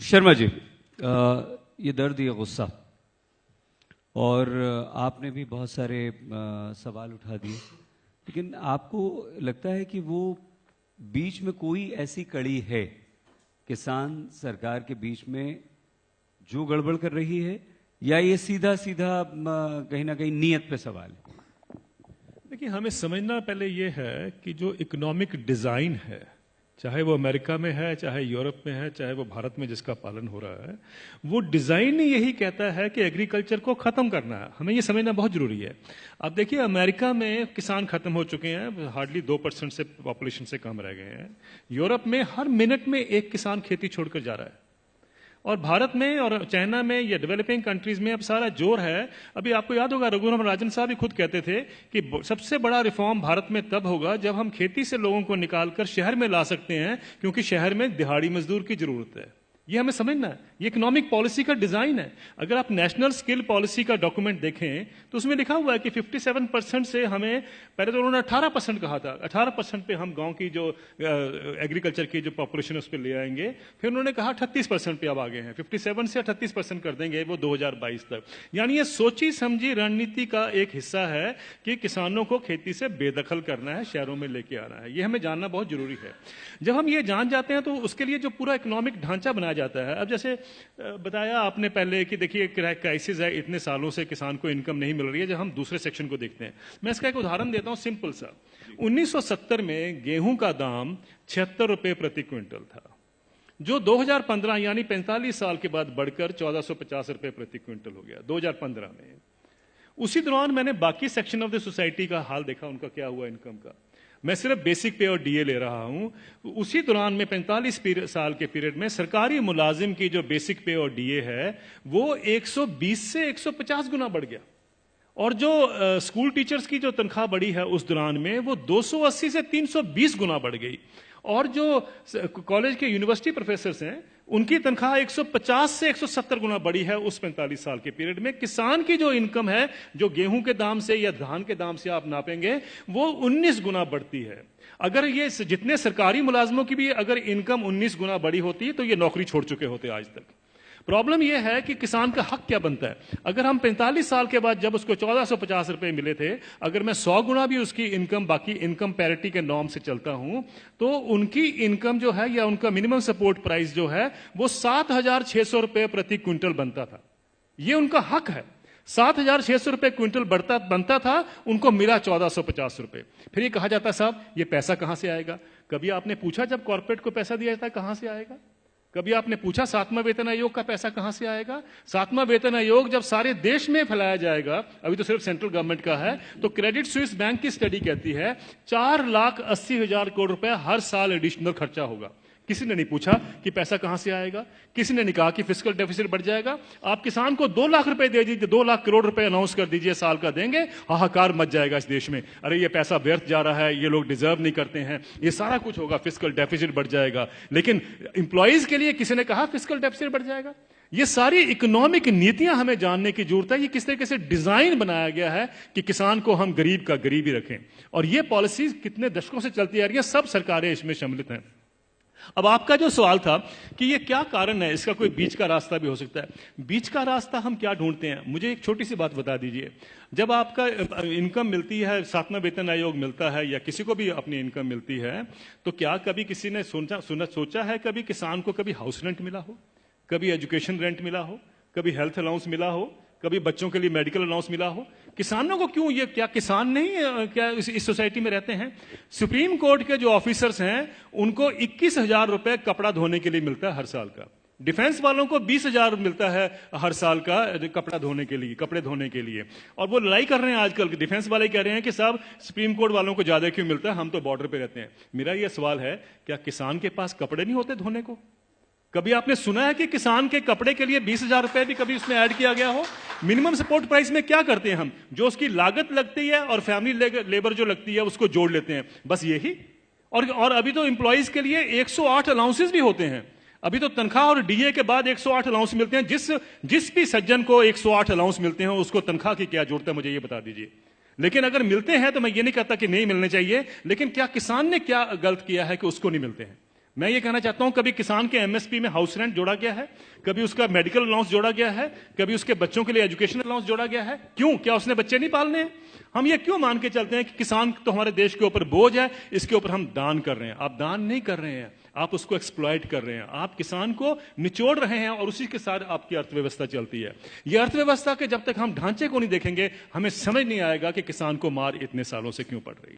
शर्मा जी, ये दर्द, ये गुस्सा, और आपने भी बहुत सारे सवाल उठा दिए, लेकिन आपको लगता है कि वो बीच में कोई ऐसी कड़ी है किसान सरकार के बीच में जो गड़बड़ कर रही है, या ये सीधा सीधा कहीं ना कहीं नीयत पे सवाल है? देखिए, हमें समझना पहले ये है कि जो इकोनॉमिक डिजाइन है, चाहे वो अमेरिका में है, चाहे यूरोप में है, चाहे वो भारत में जिसका पालन हो रहा है, वो डिजाइन ही यही कहता है कि एग्रीकल्चर को खत्म करना है। हमें ये समझना बहुत जरूरी है। आप देखिए, अमेरिका में किसान खत्म हो चुके हैं, हार्डली 2% से पॉपुलेशन से कम रह गए हैं। यूरोप में हर मिनट में एक किसान खेती छोड़कर जा रहा है, और भारत में और चाइना में या डेवलपिंग कंट्रीज में अब सारा जोर है। अभी आपको याद होगा, रघुराम राजन साहब भी खुद कहते थे कि सबसे बड़ा रिफॉर्म भारत में तब होगा जब हम खेती से लोगों को निकालकर शहर में ला सकते हैं, क्योंकि शहर में दिहाड़ी मजदूर की जरूरत है। ये हमें समझना है, ये इकोनॉमिक पॉलिसी का डिजाइन है। अगर आप नेशनल स्किल पॉलिसी का डॉक्यूमेंट देखें तो उसमें लिखा हुआ है कि 57% से हमें, पहले तो उन्होंने 18% कहा था, 18% पे हम गांव की जो एग्रीकल्चर की जो पॉपुलेशन उस पर ले आएंगे। फिर उन्होंने कहा 38% पे अब आ गए हैं, 57 से 38% कर देंगे वो 2022 तक। यानी ये सोची समझी रणनीति का एक हिस्सा है कि किसानों को खेती से बेदखल करना है, शहरों में लेके आना है। ये हमें जानना बहुत जरूरी है। जब हम ये जान जाते हैं तो उसके लिए जो पूरा इकोनॉमिक ढांचा बनाया जाता है। अब जैसे बताया आपने पहले कि देखिए क्राइसिस है, इतने सालों से किसान को इनकम नहीं मिल रही है। जब हम दूसरे सेक्शन को देखते हैं, मैं इसका एक उदाहरण देता हूं सिंपल सा। 1970 में गेहूं का दाम 76 रुपए प्रति क्विंटल था, जो 2015 यानी 45 साल के बाद बढ़कर 1450 रुपए प्रति क्विंटल हो गया 2015 में। उसी दौरान मैंने बाकी सेक्शन ऑफ द सोसाइटी का हाल देखा, उनका क्या हुआ इनकम का। मैं सिर्फ बेसिक पे और डीए ले रहा हूं। उसी दौरान में 45 साल के पीरियड में सरकारी मुलाजिम की जो बेसिक पे और डीए है वो 120 से 150 गुना बढ़ गया, और जो स्कूल टीचर्स की जो तनख्वाह बढ़ी है उस दौरान में वो 280 से 320 गुना बढ़ गई, और जो कॉलेज के यूनिवर्सिटी प्रोफेसर हैं उनकी तनख्वाह 150 से 170 गुना बढ़ी है उस 45 साल के पीरियड में। किसान की जो इनकम है, जो गेहूं के दाम से या धान के दाम से आप नापेंगे, वो 19 गुना बढ़ती है। अगर ये जितने सरकारी मुलाजमों की भी अगर इनकम 19 गुना बढ़ी होती तो ये नौकरी छोड़ चुके होते आज तक। प्रॉब्लम यह है कि किसान का हक क्या बनता है। अगर हम 45 साल के बाद जब उसको 1450 रुपए मिले थे, अगर मैं 100 गुना भी उसकी इनकम बाकी इनकम पैरिटी के नॉर्म से चलता हूं, तो उनकी इनकम जो है या उनका मिनिमम सपोर्ट प्राइस जो है वो 7600 रुपए प्रति क्विंटल बनता था। ये उनका हक है। 7600 रुपए क्विंटल बनता था, उनको मिला 1450 रुपए। फिर ये कहा जाता साहब ये पैसा कहां से आएगा? कभी आपने पूछा जब कॉर्पोरेट को पैसा दिया जाता है कहां से आएगा? कभी आपने पूछा 7वां वेतन आयोग का पैसा कहां से आएगा? 7वां वेतन आयोग जब सारे देश में फैलाया जाएगा, अभी तो सिर्फ सेंट्रल गवर्नमेंट का है, तो क्रेडिट स्विस बैंक की स्टडी कहती है 4,80,000 करोड़ रुपया हर साल एडिशनल खर्चा होगा। किसी ने नहीं पूछा कि पैसा कहां से आएगा, किसी ने नहीं कहा कि फिस्कल डेफिसिट बढ़ जाएगा। आप किसान को 2 लाख रुपए दे दीजिए, 2 लाख करोड़ रुपए अनाउंस कर दीजिए साल का देंगे, हाहाकार मच जाएगा इस देश में। अरे ये पैसा व्यर्थ जा रहा है, ये लोग डिजर्व नहीं करते हैं, ये सारा कुछ होगा, फिस्कल डेफिसिट बढ़ जाएगा। लेकिन इंप्लॉइज के लिए किसी ने कहा फिस्कल डेफिसिट बढ़ जाएगा? ये सारी इकोनॉमिक नीतियां हमें जानने की जरूरत है। ये किस तरीके से डिजाइन बनाया गया है कि किसान को हम गरीब का गरीब ही रखें, और ये पॉलिसी कितने दशकों से चलती आ रही है, सब सरकारें इसमें सम्मिलित हैं। अब आपका जो सवाल था कि ये क्या कारण है, इसका कोई बीच का रास्ता भी हो सकता है। बीच का रास्ता हम क्या ढूंढते हैं? मुझे एक छोटी सी बात बता दीजिए। जब आपका इनकम मिलती है, 7वां वेतन आयोग मिलता है या किसी को भी अपनी इनकम मिलती है, तो क्या कभी किसी ने सोचा है कभी किसान को कभी हाउस रेंट मिला हो, कभी एजुकेशन रेंट मिला हो, कभी हेल्थ अलाउंस मिला हो, कभी बच्चों के लिए मेडिकल अलाउंस मिला हो? किसानों को क्यों, ये क्या किसान नहीं क्या इस सोसाइटी में रहते हैं? सुप्रीम कोर्ट के जो ऑफिसर्स हैं उनको 21,000 रुपए कपड़ा धोने के लिए मिलता है हर साल का। डिफेंस वालों को 20,000 मिलता है हर साल का कपड़ा धोने के लिए, कपड़े धोने के लिए। और वो लड़ाई कर रहे हैं आजकल, डिफेंस वाले कह रहे हैं कि साहब सुप्रीम कोर्ट वालों को ज्यादा क्यों मिलता है, हम तो बॉर्डर पे रहते हैं। मेरा यह सवाल है, क्या किसान के पास कपड़े नहीं होते धोने को? कभी आपने सुना है कि किसान के कपड़े के लिए 20,000 रुपए भी कभी उसमें ऐड किया गया हो? मिनिमम सपोर्ट प्राइस में क्या करते हैं हम? जो उसकी लागत लगती है और फैमिली लेबर जो लगती है उसको जोड़ लेते हैं, बस यही। और अभी तो एम्प्लॉइज के लिए 108 अलाउंसेस भी होते हैं। अभी तो तनख्वाह और डीए के बाद 108 अलाउंस मिलते हैं। जिस भी सज्जन को 108 अलाउंस मिलते हैं उसको तनख्वाह की क्या जरूरत है, मुझे ये बता दीजिए। लेकिन अगर मिलते हैं तो मैं ये नहीं कहता कि नहीं मिलने चाहिए, लेकिन क्या किसान ने क्या गलत किया है कि उसको नहीं मिलते हैं? मैं ये कहना चाहता हूं, कभी किसान के एमएसपी में हाउस रेंट जोड़ा गया है, कभी उसका मेडिकल अलाउंस जोड़ा गया है, कभी उसके बच्चों के लिए एजुकेशन अलाउंस जोड़ा गया है? क्यों? क्या उसने बच्चे नहीं पालने हैं? हम ये क्यों मान के चलते हैं कि किसान तो हमारे देश के ऊपर बोझ है, इसके ऊपर हम दान कर रहे हैं? आप दान नहीं कर रहे हैं, आप उसको एक्सप्लॉइट कर रहे हैं, आप किसान को निचोड़ रहे हैं और उसी के साथ आपकी अर्थव्यवस्था चलती है। ये अर्थव्यवस्था के जब तक हम ढांचे को नहीं देखेंगे, हमें समझ नहीं आएगा कि किसान को मार इतने सालों से क्यों पड़ रही है।